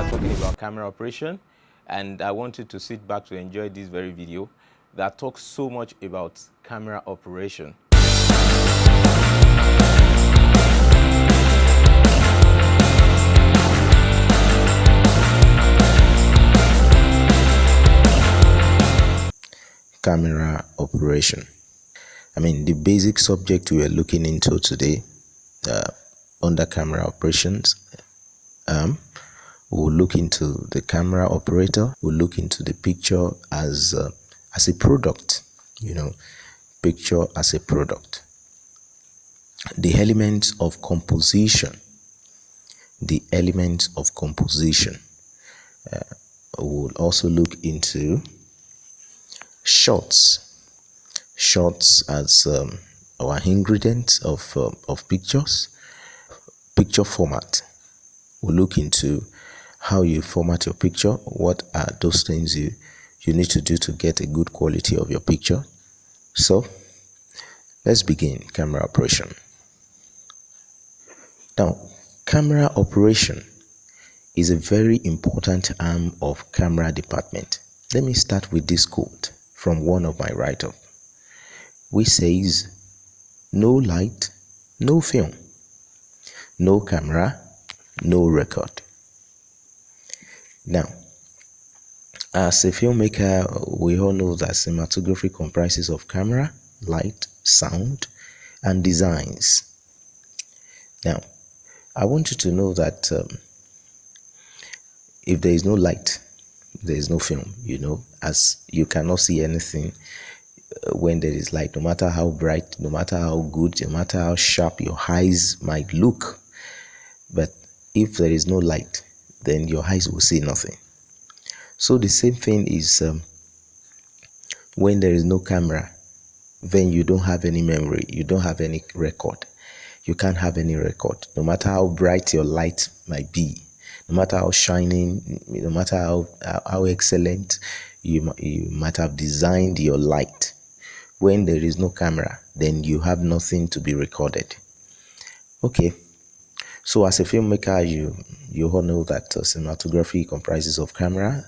are talking about camera operation, and I want you to sit back to enjoy this very video that talks so much about camera operation. Camera operation. The basic subject we are looking into today under camera operations, we'll look into the camera operator. We'll look into the picture as a product. Picture as a product. The elements of composition. The elements of composition. We'll also look into shots as our ingredients of pictures. Picture format. We'll look into how you format your picture. What are those things you need to do to get a good quality of your picture? So let's begin camera operation. Now, camera operation is a very important arm of camera department. Let me start with this quote from one of my write-up, which says, "No light, no film. No camera, no record." Now, as a filmmaker, we all know that cinematography comprises of camera, light, sound, and designs. Now, I want you to know that if there is no light, there is no film, as you cannot see anything when there is light, no matter how bright, no matter how good, no matter how sharp your eyes might look. But if there is no light, then your eyes will see nothing. So the same thing is when there is no camera, then you don't have any memory, you don't have any record. You can't have any record, no matter how bright your light might be, no matter how shining, no matter how excellent you might have designed your light. When there is no camera, then you have nothing to be recorded. Okay. So as a filmmaker, you all know that cinematography comprises of camera,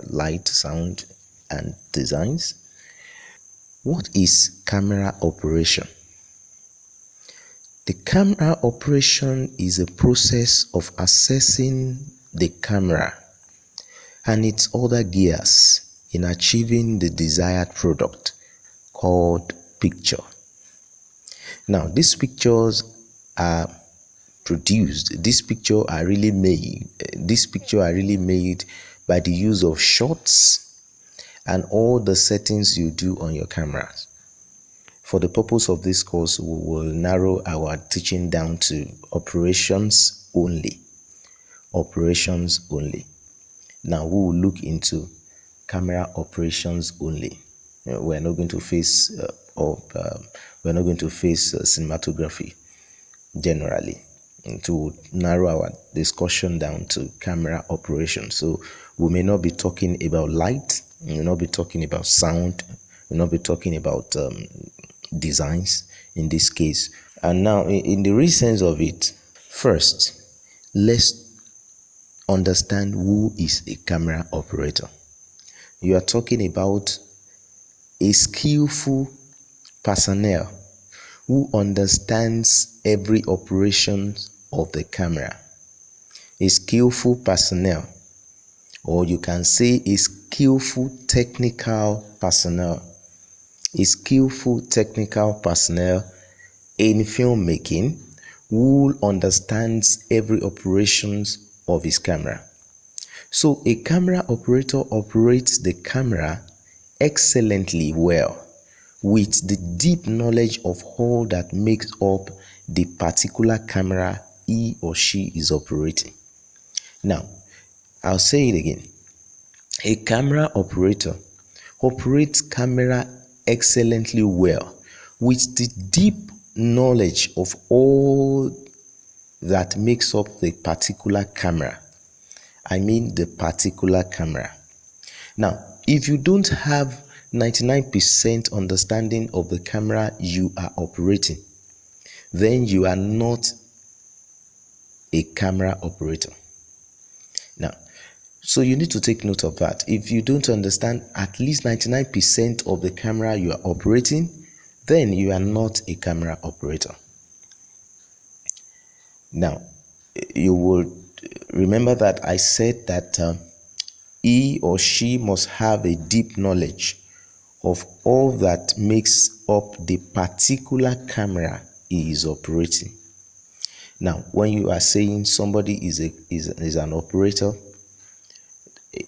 light, sound, and designs. What is camera operation? The camera operation is a process of assessing the camera and its other gears in achieving the desired product called picture. Now, these pictures are produced. These pictures are really made by the use of shots and all the settings you do on your cameras. For the purpose of this course, we will narrow our teaching down to operations only. Operations only. Now we will look into camera operations only. We're not going to face cinematography generally, to narrow our discussion down to camera operation. So we may not be talking about light, we will not be talking about sound, we will not be talking about designs in this case. And now in the real sense of it, first, let's understand who is a camera operator. You are talking about a skillful personnel who understands every operation of the camera. A skillful personnel, or you can say a skillful technical personnel. A skillful technical personnel in filmmaking who understands every operations of his camera. So a camera operator operates the camera excellently well, with the deep knowledge of all that makes up the particular camera he or she is operating. Now, I'll say it again. A camera operator operates camera excellently well, with the deep knowledge of all that makes up the particular camera. The particular camera. Now, if you don't have 99% understanding of the camera you are operating, then you are not a camera operator. Now, So you need to take note of that. If you don't understand at least 99% of the camera you are operating, then you are not a camera operator. Now, you will remember that I said that he or she must have a deep knowledge of all that makes up the particular camera he is operating. Now, when you are saying somebody is an operator,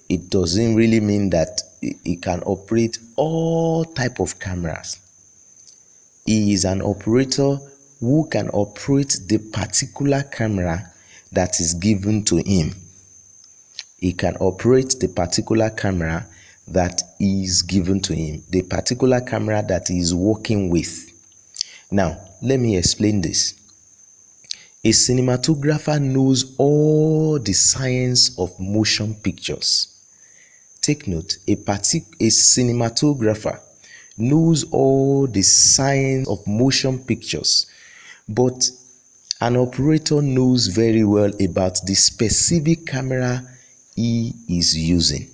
it doesn't really mean that he can operate all type of cameras. He is an operator who can operate the particular camera that is given to him. He can operate the particular camera that is given to him, the particular camera that he is working with. Now, let me explain this. A cinematographer knows all the science of motion pictures. Take note, a cinematographer knows all the science of motion pictures, but an operator knows very well about the specific camera he is using.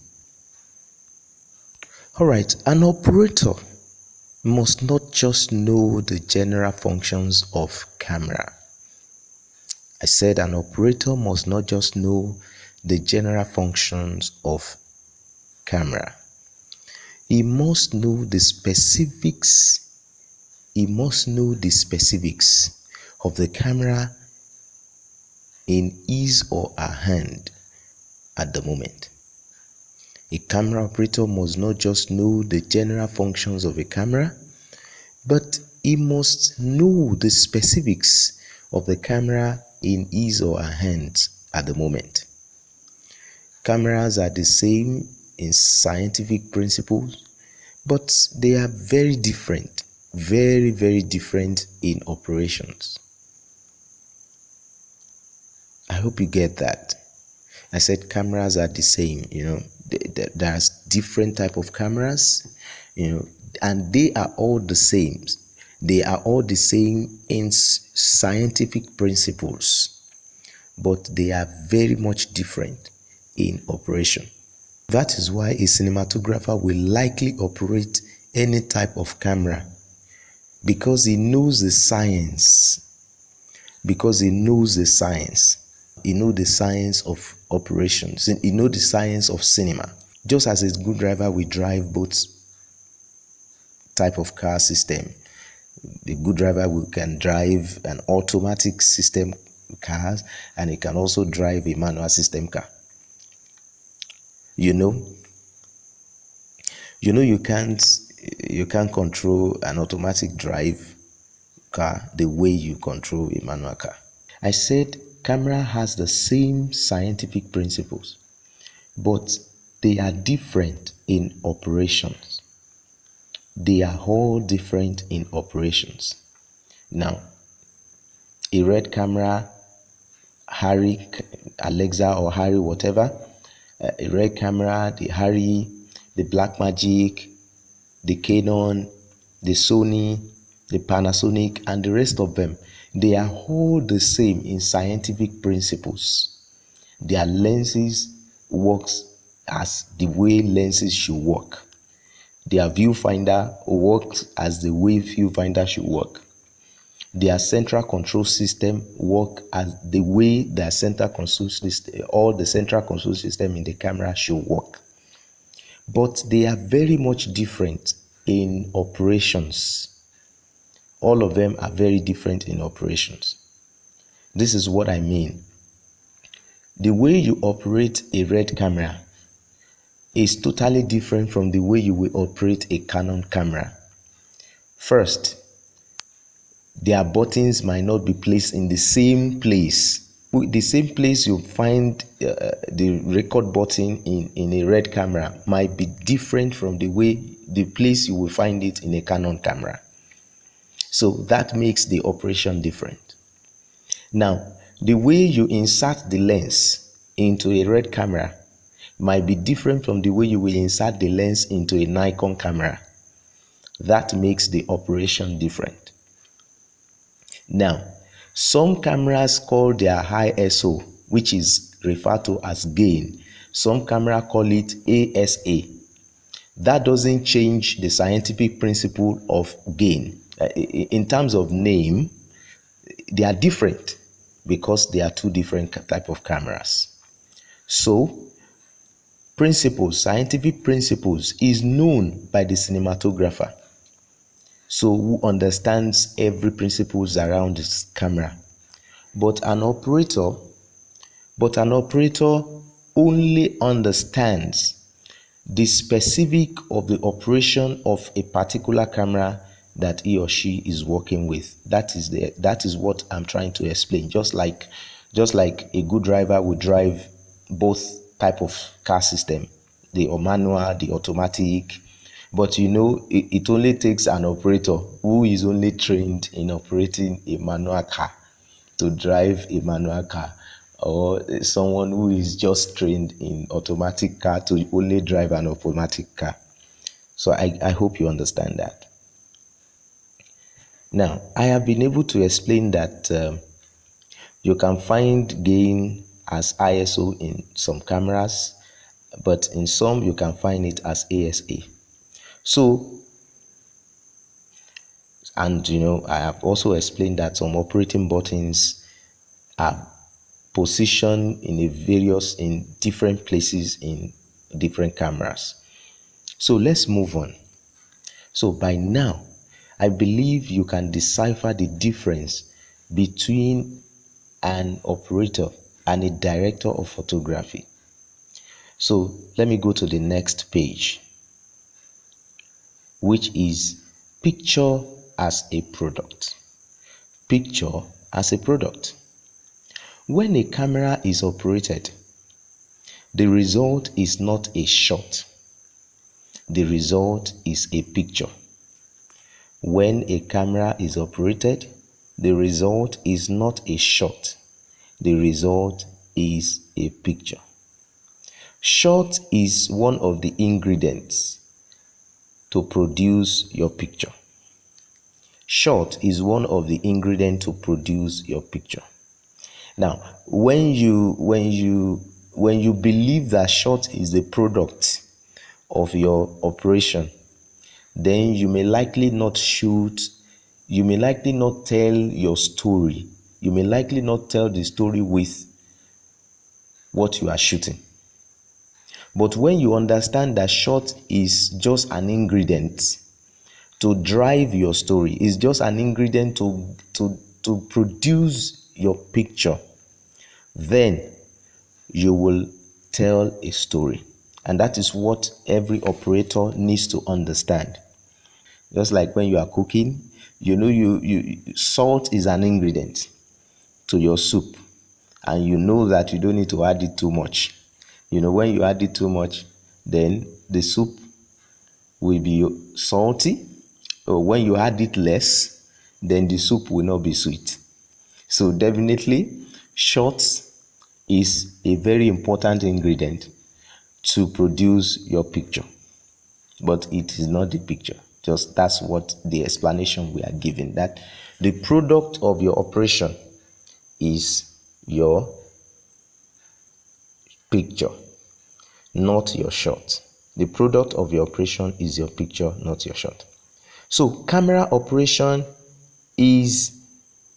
Alright, an operator must not just know the general functions of camera. I said an operator must not just know the general functions of camera. He must know the specifics. He must know the specifics of the camera in his or her hand at the moment. A camera operator must not just know the general functions of a camera, but he must know the specifics of the camera in his or her hands at the moment. Cameras are the same in scientific principles, but they are very different, very, very different in operations. I hope you get that. I said cameras are the same, there's different type of cameras, and they are all the same. They are all the same in scientific principles, but they are very much different in operation. That is why a cinematographer will likely operate any type of camera, because he knows the science. He knows the science of operations. He knows the science of cinema. Just as a good driver will drive both type of car system. The good driver can drive an automatic system cars, and he can also drive a manual system car. You can't control an automatic drive car the way you control a manual car. I said camera has the same scientific principles, but they are different in operations. They are all different in operations. Now, a red camera, Harry, Alexa or Harry, whatever, a red camera, the Harry, the Blackmagic, the Canon, the Sony, the Panasonic, and the rest of them, they are all the same in scientific principles. Their lenses works as the way lenses should work. Their viewfinder works as the way viewfinder should work. Their central control system work as the way their central control system, all the central control system in the camera should work. But they are very much different in operations. All of them are very different in operations. This is what I mean. The way you operate a red camera is totally different from the way you will operate a Canon camera. First, their buttons might not be placed in the same place. The same place you find the record button in a red camera might be different from the place you will find it in a Canon camera. So that makes the operation different. Now, the way you insert the lens into a red camera might be different from the way you will insert the lens into a Nikon camera. That makes the operation different. Now, some cameras call their high ISO, which is referred to as gain. Some camera call it ASA. That doesn't change the scientific principle of gain. In terms of name, they are different because they are two different type of cameras. So principles, scientific principles is known by the cinematographer. So who understands every principles around this camera. But an operator only understands the specific of the operation of a particular camera that he or she is working with. That is what I'm trying to explain. Just like a good driver would drive both type of car system, the manual, the automatic. But it only takes an operator who is only trained in operating a manual car to drive a manual car, or someone who is just trained in automatic car to only drive an automatic car. So I hope you understand that. Now, I have been able to explain that you can find gain as ISO in some cameras, but in some you can find it as ASA. So, and I have also explained that some operating buttons are positioned in different places in different cameras. So let's move on. So by now, I believe you can decipher the difference between an operator and a director of photography. So let me go to the next page, which is picture as a product. Picture as a product. When a camera is operated, the result is not a shot. The result is a picture. When a camera is operated, the result is not a shot. The result is a picture. Shot is one of the ingredients to produce your picture. Shot is one of the ingredients to produce your picture. Now, when you believe that shot is the product of your operation, then you may likely not shoot, you may likely not tell your story, you may likely not tell the story with what you are shooting. But when you understand that shot is just an ingredient to drive your story, is just an ingredient to produce your picture, then you will tell a story. And that is what every operator needs to understand. Just like when you are cooking, salt is an ingredient to your soup, and you know that you don't need to add it too much. When you add it too much, then the soup will be salty, or when you add it less, then the soup will not be sweet. So definitely, shots is a very important ingredient to produce your picture, but it is not the picture. Just that's what the explanation we are giving, that the product of your operation is your picture, not your shot. The product of your operation is your picture, not your shot. So camera operation is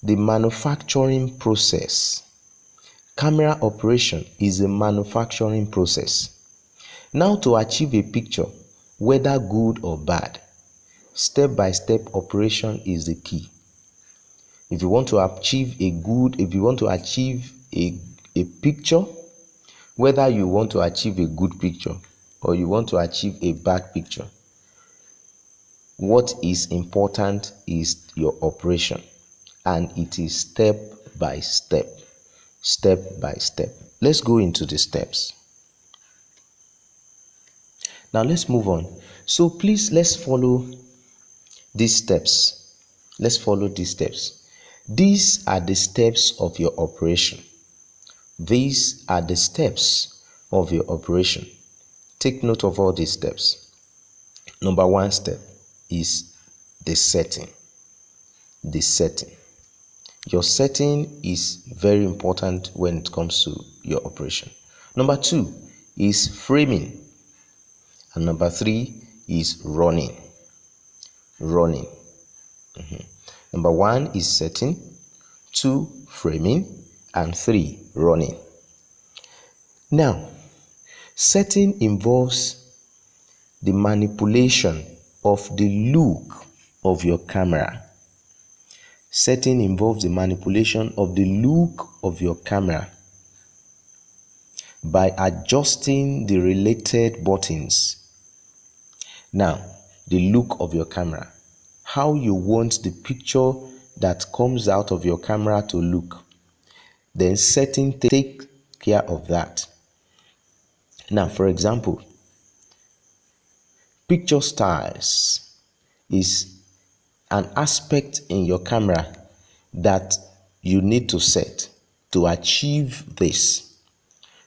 the manufacturing process. Camera operation is a manufacturing process. Now, to achieve a picture, whether good or bad, step-by-step operation is the key. If you want to achieve a picture, whether you want to achieve a good picture or you want to achieve a bad picture, what is important is your operation, and it is step by step. Step by step. Let's go into the steps. Now let's move on. So please, let's follow these steps. Let's follow these steps. These are the steps of your operation. These are the steps of your operation. Take note of all these steps. Number one step is the setting. The setting. Your setting is very important when it comes to your operation. Number two is framing. And number 3 is running. Running. Number 1 is setting, 2 framing, and 3 running. Now, setting involves the manipulation of the look of your camera. Setting involves the manipulation of the look of your camera by adjusting the related buttons. Now, the look of your camera, how you want the picture that comes out of your camera to look. Then setting take care of that. Now, for example, picture styles is an aspect in your camera that you need to set to achieve this.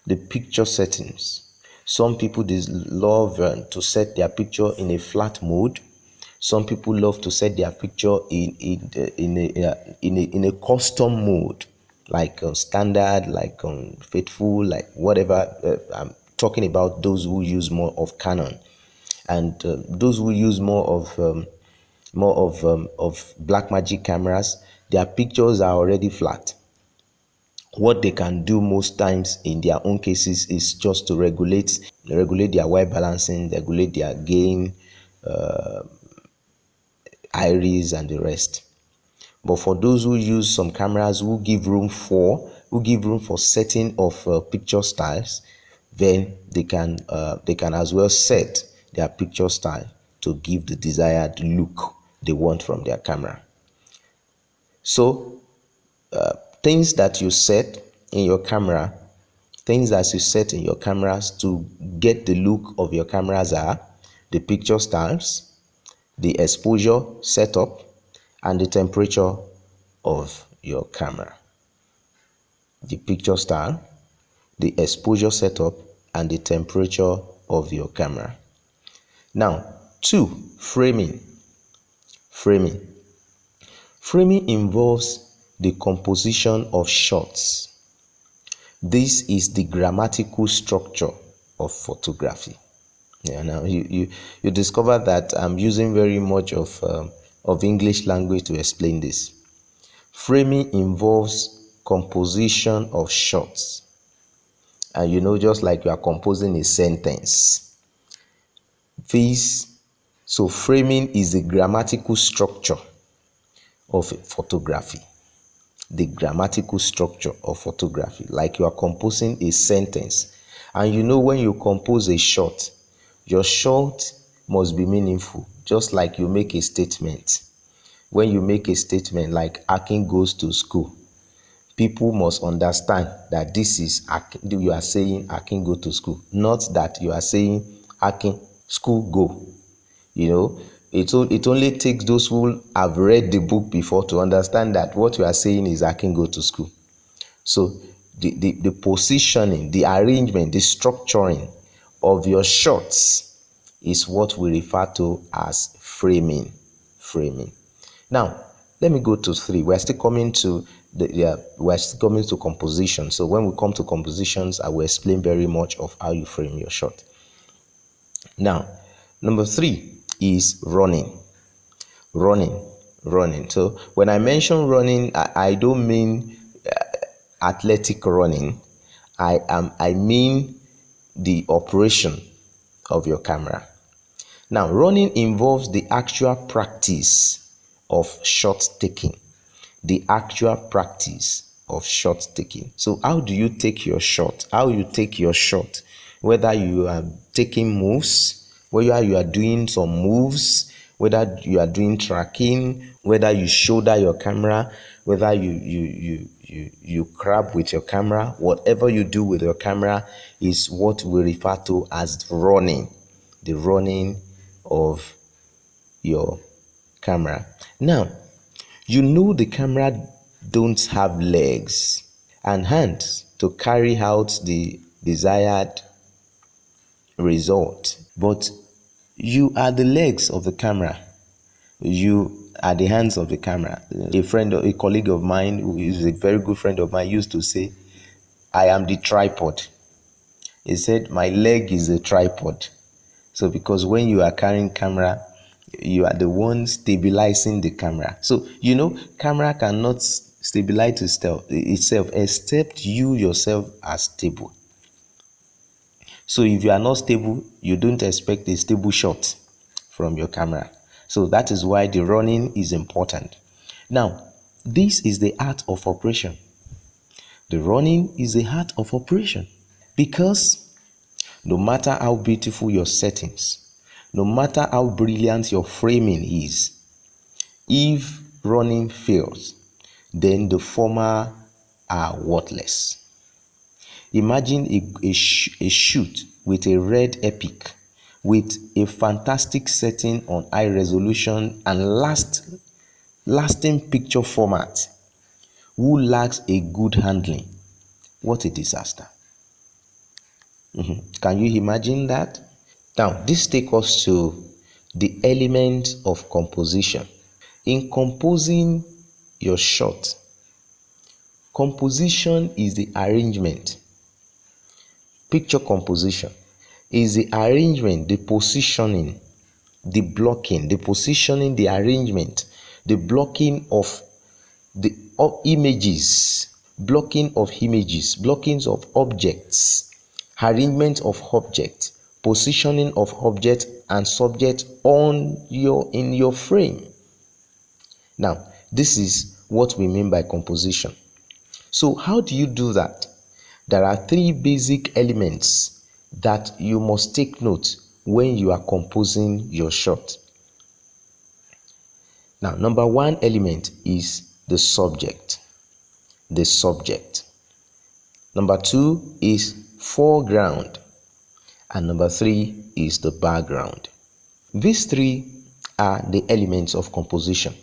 The picture settings. Some people love to set their picture in a flat mode. Some people love to set their picture in a custom mode, like standard, like faithful, like whatever. I'm talking about those who use more of Canon, and those who use more of black magic cameras. Their pictures are already flat. What they can do most times in their own cases is just to regulate their white balancing, regulate their gain, iris, and the rest. But for those who use some cameras who give room for setting of picture styles, then they can as well set their picture style to give the desired look they want from their camera. So things that you set in your camera, things that you set in your cameras to get the look of your cameras are the picture styles, the exposure setup, and the temperature of your camera. The picture style, the exposure setup, and the temperature of your camera. Now, 2, framing. Framing involves the composition of shots. This is the grammatical structure of photography. Yeah, now you discover that I'm using very much of English language to explain this. Framing involves composition of shots. And just like you are composing a sentence. So framing is the grammatical structure of photography. The grammatical structure of photography, like you are composing a sentence. And when you compose a shot, your shot must be meaningful, just like you make a statement. When you make a statement like Akin goes to school, people must understand that this is you are saying Akin go to school, not that you are saying Akin school go. It only takes those who have read the book before to understand that what you are saying is Akin go to school. So the positioning, the arrangement, the structuring of your shots is what we refer to as framing. Now, let me go to 3. We're still coming to composition. So when we come to compositions, I will explain very much of how you frame your shot. Now, number 3 is running. So when I mention running, I don't mean athletic running. I mean the operation of your camera. Now, running involves the actual practice of shot taking. So how do you take your shot? How you take your shot? Whether you are taking moves, whether you are doing some moves, whether you are doing tracking, whether you shoulder your camera, whether you crab with your camera, whatever you do with your camera is what we refer to as running. The running of your camera. Now, the camera don't have legs and hands to carry out the desired result, but you are the legs of the camera. You are the hands of the camera. A colleague of mine, who is a very good friend of mine, used to say, I am the tripod. He said, my leg is a tripod. So because when you are carrying camera, you are the one stabilizing the camera. So camera cannot stabilize itself except you yourself are stable. So if you are not stable, you don't expect a stable shot from your camera. So that is why the running is important. Now, this is the art of operation. The running is the art of operation, because no matter how beautiful your settings, no matter how brilliant your framing is, if running fails, then the former are worthless. Imagine a shoot with a red epic, with a fantastic setting on high resolution and lasting picture format, who lacks a good handling. What a disaster. Can you imagine that? Now, this takes us to the element of composition. In composing your shot, composition is the arrangement. Picture composition is the arrangement, the positioning, the blocking, the positioning, the arrangement, the blocking of the images, blockings of objects, arrangement of objects, positioning of object and subject in your frame. Now, this is what we mean by composition. So how do you do that? There are three basic elements that you must take note when you are composing your shot. Now, number one element is the subject. The subject. Number two is foreground. And number three is the background. These three are the elements of composition.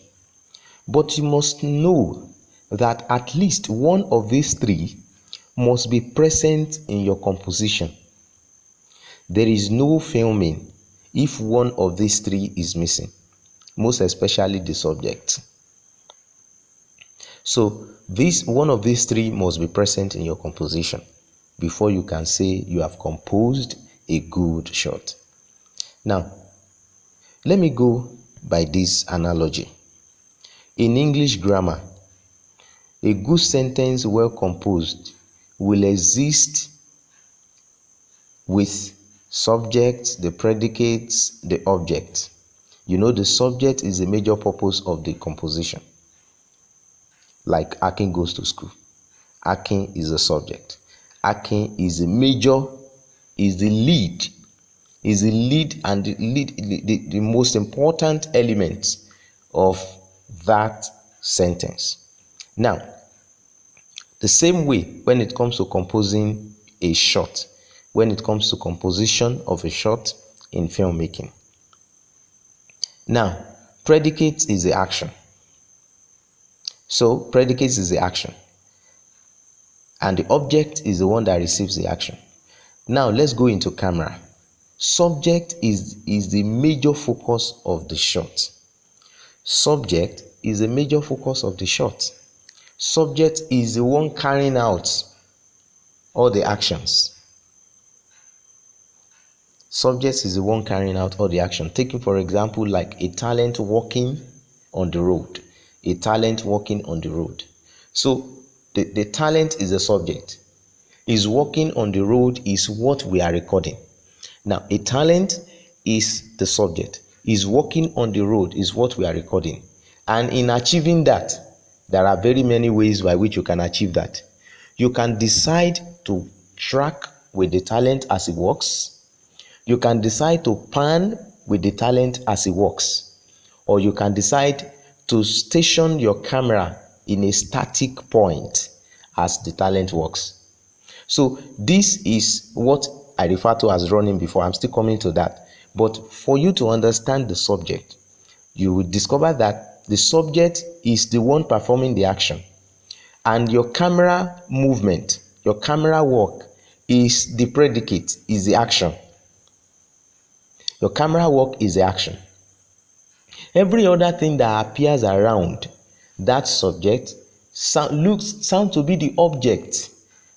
But you must know that at least one of these three must be present in your composition. There is no filming if one of these three is missing, most especially the subject. So one of these three must be present in your composition before you can say you have composed a good shot. Now, let me go by this analogy. In English grammar, a good sentence well composed will exist with subject, the predicates, the object. The subject is the major purpose of the composition. Like Akin goes to school. Akin is the subject. Akin is the lead and the most important element of that sentence. Now, the same way when it comes to composing a shot, when it comes to composition of a shot in filmmaking. Now, predicate is the action. So, predicate is the action. And the object is the one that receives the action. Now, let's go into camera. Subject is the major focus of the shot. Subject is the major focus of the shot. Subject is the one carrying out all the actions. Subject is the one carrying out all the action. Taking, for example, like a talent walking on the road. A talent walking on the road. So, the talent is the subject. Is walking on the road is what we are recording. Now, a talent is the subject. Is walking on the road is what we are recording. And in achieving that, there are very many ways by which you can achieve that. You can decide to track with the talent as it walks. You can decide to pan with the talent as it walks. Or you can decide to station your camera in a static point as the talent walks. So this is what I refer to as running before. I'm still coming to that. But for you to understand the subject, you will discover that the subject is the one performing the action. And your camera movement, your camera work is the predicate, is the action. Your camera work is the action. Every other thing that appears around that subject sound to be the object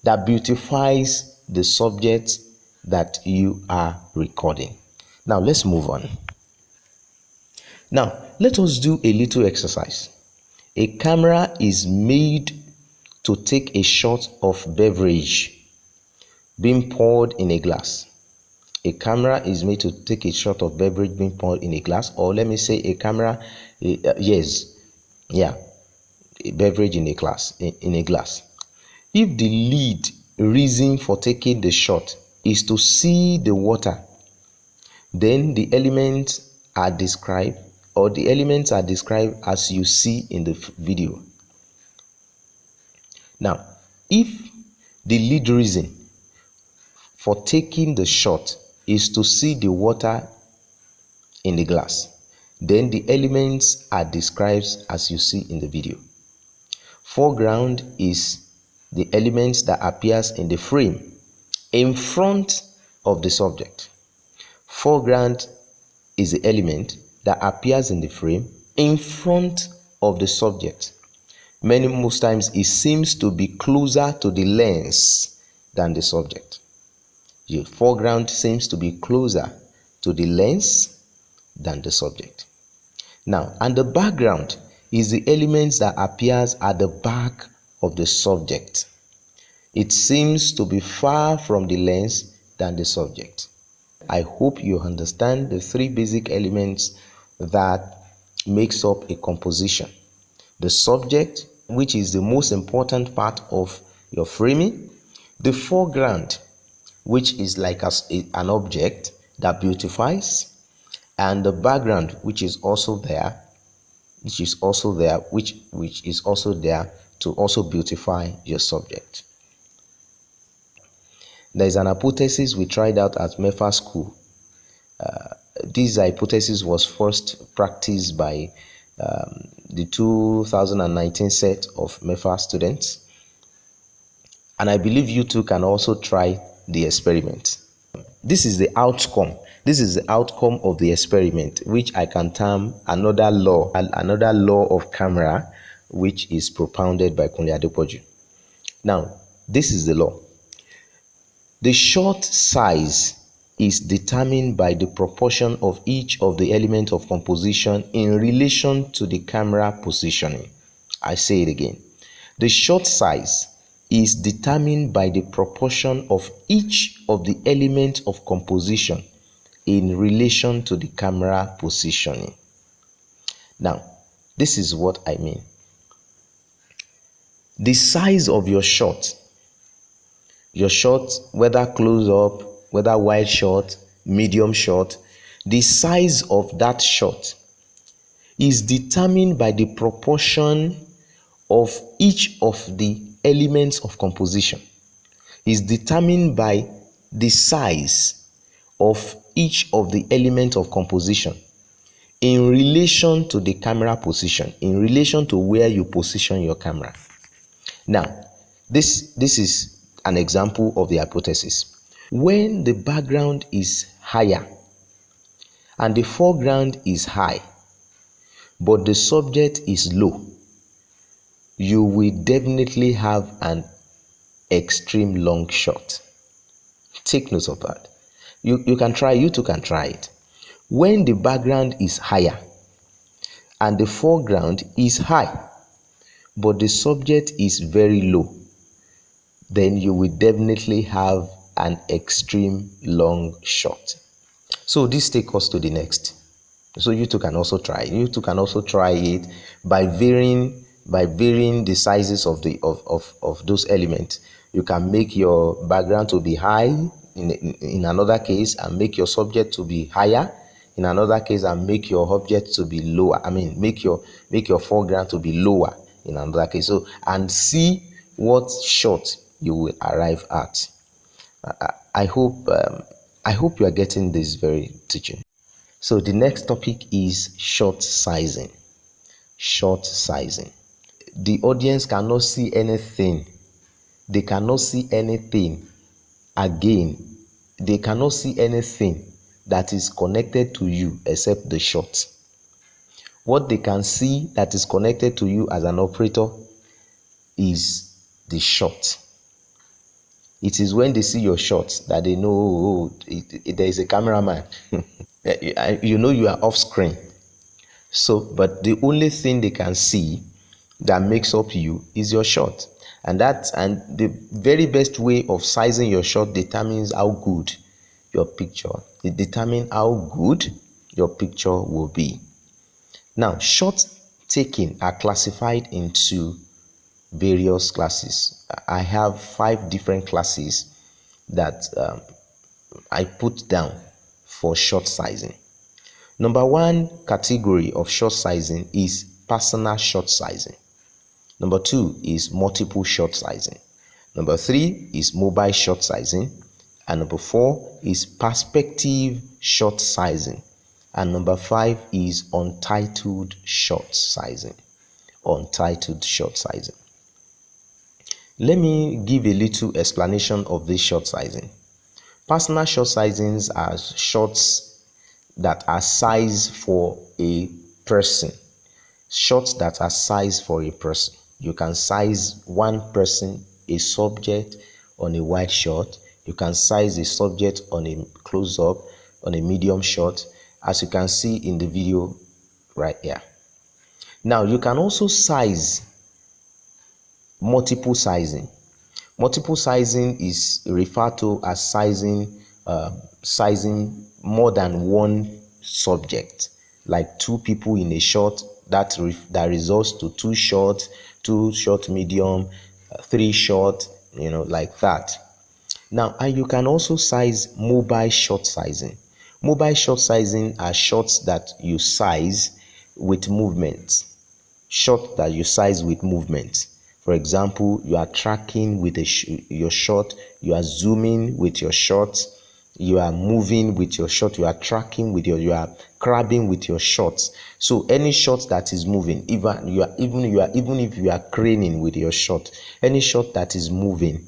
that beautifies the subject that you are recording. Now let's move on. Now let us do a little exercise. A camera is made to take a shot of beverage being poured in a glass. A camera is made to take a shot of beverage being poured in a glass, or let me say a camera, a beverage in a glass. In a glass. If the lead reason for taking the shot is to see the water, then the elements are described, as you see in the video. Now, if the lead reason for taking the shot is to see the water in the glass, then the elements are described as you see in the video. Foreground is the elements that appears in the frame in front of the subject. Foreground is the element that appears in the frame in front of the subject. Most times it seems to be closer to the lens than the subject. The foreground seems to be closer to the lens than the subject. Now, and the background is the elements that appears at the back of the subject. It seems to be far from the lens than the subject. I hope you understand the three basic elements that makes up a composition. The subject, which is the most important part of your framing. The foreground, which is like an object that beautifies. And the background, which is also there, which is also there to also beautify your subject. There is an hypothesis we tried out at MEFA school. This hypothesis was first practiced by the 2019 set of MEFA students, and I believe you too can also try the experiment. This is the outcome. This is the outcome of the experiment, which I can term another law of camera, which is propounded by Kunle Adepoju. Now, this is the law. The shot size is determined by the proportion of each of the elements of composition in relation to the camera positioning. I say it again. The shot size is determined by the proportion of each of the elements of composition in relation to the camera positioning. Now, this is what I mean. The size of your shot, whether close up, whether wide shot, medium shot, the size of that shot is determined by the proportion of each of the elements of composition. Is determined by the size of each of the elements of composition in relation to the camera position, in relation to where you position your camera. Now, this is an example of the hypothesis. When the background is higher and the foreground is high, but the subject is low, you will definitely have an extreme long shot. Take note of that. You too can try it. When the background is higher and the foreground is high, but the subject is very low, then you will definitely have an extreme long shot. So this takes us to the next. So you too can also try. You too can also try it by varying the sizes of those elements. You can make your background to be high in another case, and make your subject to be higher in another case, and make your object to be lower. Make your foreground to be lower in another case. So, and see what shot you will arrive at. I hope you are getting this very teaching. So the next topic is shot sizing. Shot sizing. The audience cannot see anything. They cannot see anything again. They cannot see anything that is connected to you except the shot. What they can see that is connected to you as an operator is the shot. It is when they see your shots that they know, there is a cameraman. You know you are off screen. So, but the only thing they can see that makes up you is your shot. And the very best way of sizing your shot determines how good your picture. It determines how good your picture will be. Now, shots taken are classified into various classes. I have 5 different classes that I put down for shot sizing. Number 1 category of shot sizing is personal shot sizing. Number 2 is multiple shot sizing. Number 3 is mobile shot sizing. And number 4 is perspective shot sizing. And number 5 is untitled shot sizing. Untitled shot sizing. Let me give a little explanation of this shot sizing. Personal shot sizings are shots that are sized for a person. Shots that are sized for a person. You can size one person, a subject, on a wide shot. You can size a subject on a close-up, on a medium shot, as you can see in the video right here. Now, you can also size multiple sizing. Multiple sizing is referred to as sizing more than one subject, like 2 people in a shot. That results to 2 short, 2 short medium, 3 short, like that. Now, and you can also size mobile shot sizing. Mobile shot sizing are shots that you size with movement. Shot that you size with movement. For example, you are tracking with your shot, you are zooming with your shot, you are moving with your shot, you are tracking with you are crabbing with your shots. So any shot that is moving, even if you are craning with your shot, any shot that is moving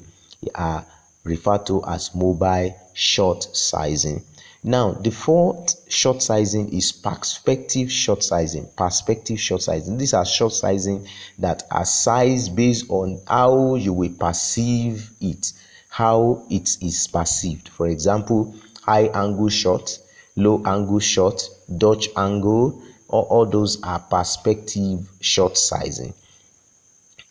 are referred to as mobile shot sizing. Now, the 4th shot sizing is perspective shot sizing. Perspective shot sizing. These are shot sizing that are sized based on how you will perceive it, how it is perceived. For example, high angle shot, low angle shot, Dutch angle, all those are perspective shot sizing.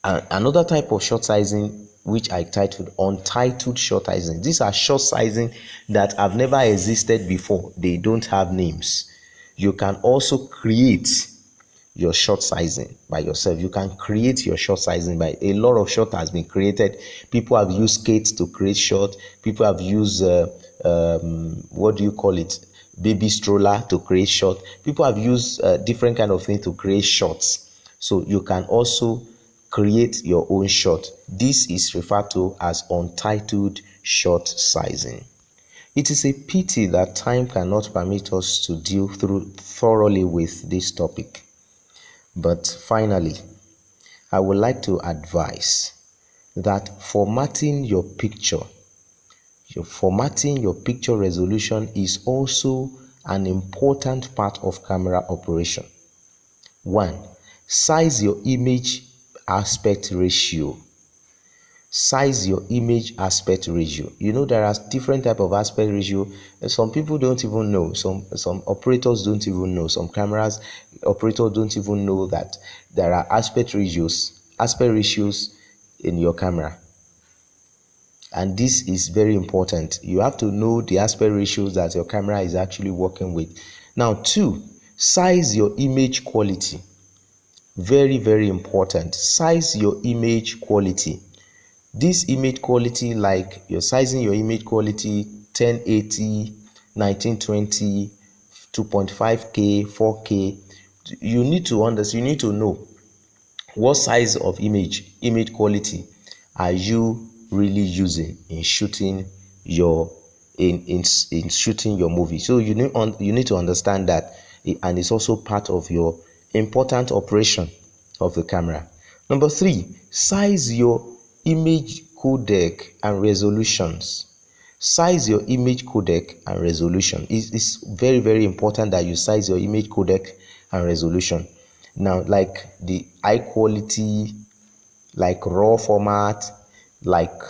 Another type of shot sizing, which I titled untitled shot sizing. These are shot sizing that have never existed before. They don't have names. You can also create your shot sizing by yourself. You can create your shot sizing by a lot of shot has been created. People have used skates to create shot. People have used what do you call it? Baby stroller to create shot. People have used different kind of things to create shots. So you can also create your own shot. This is referred to as untitled shot sizing. It is a pity that time cannot permit us to deal thoroughly with this topic. But finally, I would like to advise that formatting your picture resolution is also an important part of camera operation. 1. Size your image aspect ratio. Size your image aspect ratio. There are different type of aspect ratio. Some people don't even know. Some operators don't even know. Some cameras operators don't even know that there are aspect ratios in your camera. And this is very important. You have to know the aspect ratios that your camera is actually working with. Now, 2, size your image quality. Very, very important. Size your image quality. This image quality, like you're sizing your image quality 1080, 1920, 2.5K, 4K. You need to understand, you need to know what size of image quality are you really using in shooting your shooting your movie. So you need to understand that, and it's also part of your important operation of the camera. Number 3, size your image codec and resolutions. Size your image codec and resolution. It's very, very important that you size your image codec and resolution. Now, like the high quality, like raw format, like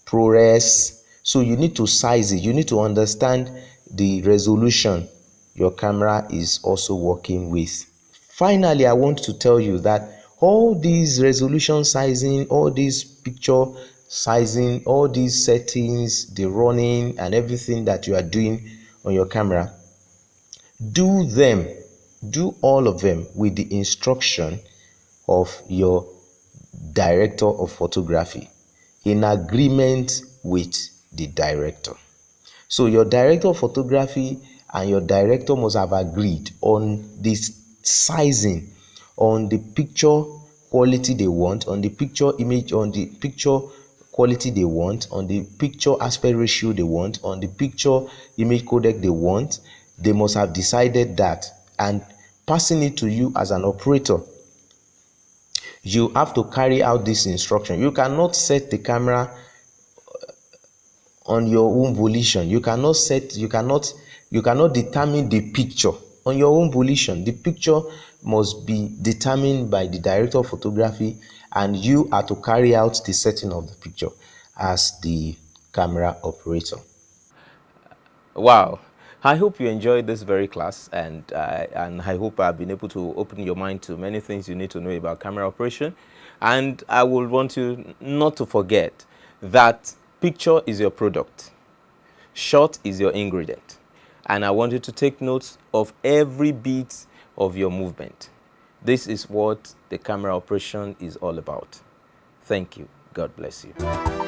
ProRes. So you need to size it. You need to understand the resolution your camera is also working with. Finally, I want to tell you that all these resolution sizing, all these picture sizing, all these settings, the running and everything that you are doing on your camera, do them, do all of them with the instruction of your director of photography, in agreement with the director. So your director of photography and your director must have agreed on this sizing, on the picture quality they want, on the picture image, on the picture quality they want, on the picture aspect ratio they want, on the picture image codec they want. They must have decided that and passing it to you as an operator. You have to carry out this instruction. You cannot set the camera on your own volition. You cannot determine the picture on your own volition. The picture must be determined by the director of photography, and you are to carry out the setting of the picture as the camera operator. Wow. I hope you enjoyed this very class, and I hope I've been able to open your mind to many things you need to know about camera operation. And I would want you not to forget that picture is your product, shot is your ingredient, and I want you to take notes of every bit of your movement. This is what the camera operation is all about. Thank you. God bless you.